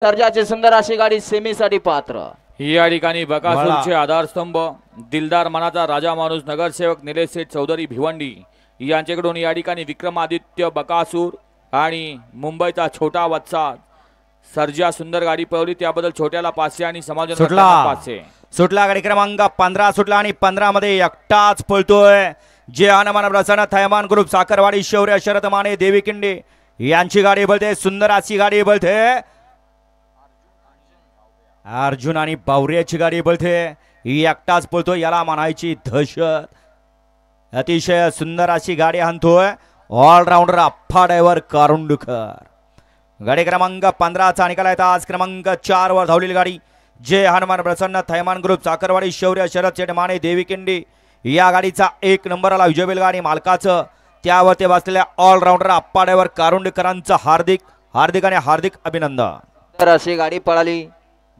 सर्जाची सुंदर अशी गाडी सेमीसाठी पात्र। या ठिकाणी बकासूरचे आधारस्तंभ दिलदार मनाचा राजा माणूस नगरसेवक निलेश सेठ चौधरी भिवंडी यांच्याकडून या ठिकाणी विक्रमादित्य बकासूर आणि मुंबईचा छोटा वत्सा सर्जा सुंदर गाडी पळवली, त्याबद्दल छोट्याला 500 आणि समाज 500 सुटला। गाडी क्रमांक 15 सुटला आणि 15 मध्ये एकटाच पळतोय जे हनुमान प्रसन्न थैमान ग्रुप साखरवाडी शौर्य शरद माने देवी किंडे यांची गाडी बोलते। सुंदर अशी गाडी बोलते अर्जुन आणि बावऱ्याची गाडी बोलते एकटाच पळतो, याला म्हणायची दहशत। अतिशय सुंदर अशी गाडी हाणतोय ऑलराऊंडर अप्पा ड्रायव्हर कारुंडकर। गाडी क्रमांक 15 चा निकाल आहे आज क्रमांक 4 वर धावलेली गाडी जे हनुमान प्रसन्न थैमान ग्रुप साखरवाडी शौर्य शरद शेठ माने देवी किंडी या गाडीचा 1 नंबरला विजय बैलगाडी मालकाचं त्यावरती बसलेल्या ऑलराऊंडर अप्पा ड्रायव्हर कारुंडकरांचं हार्दिक हार्दिक आणि हार्दिक अभिनंदन। तर अशी गाडी पळाली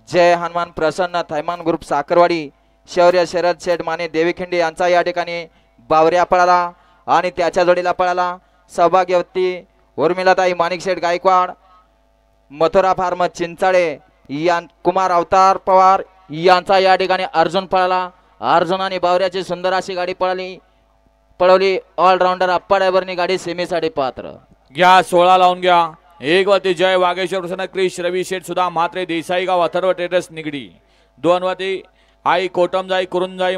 जय हनुमान प्रसन्न थैमान ग्रुप साखरवाडी शौर्य शरद शेठ माने देवी खिंडी यांचा या ठिकाणी बावऱ्या पळाला आणि त्याच्या जोडीला पळाला सौभाग्यवती उर्मिलाताई माणिक शेठ गायकवाड मथुरा फार्म चिंचाळे या कुमार अवतार पवार यांचा या ठिकाणी अर्जुन पळाला। अर्जुन आणि बावऱ्याची सुंदर अशी गाडी पळवली ऑलराऊंडर अप्पा ड्रायव्हरनी गाडी सेमीसाठी पात्र। घ्या 16 लावून घ्या। एक वरती जय वागेश्वर प्रसन्न क्रिश रवी शेठ सुधा म्हात्रे देसाईगाव अथर्व ट्रेडर्स निगडी, 2 वरती आई कोटमजाई कुरुंजाई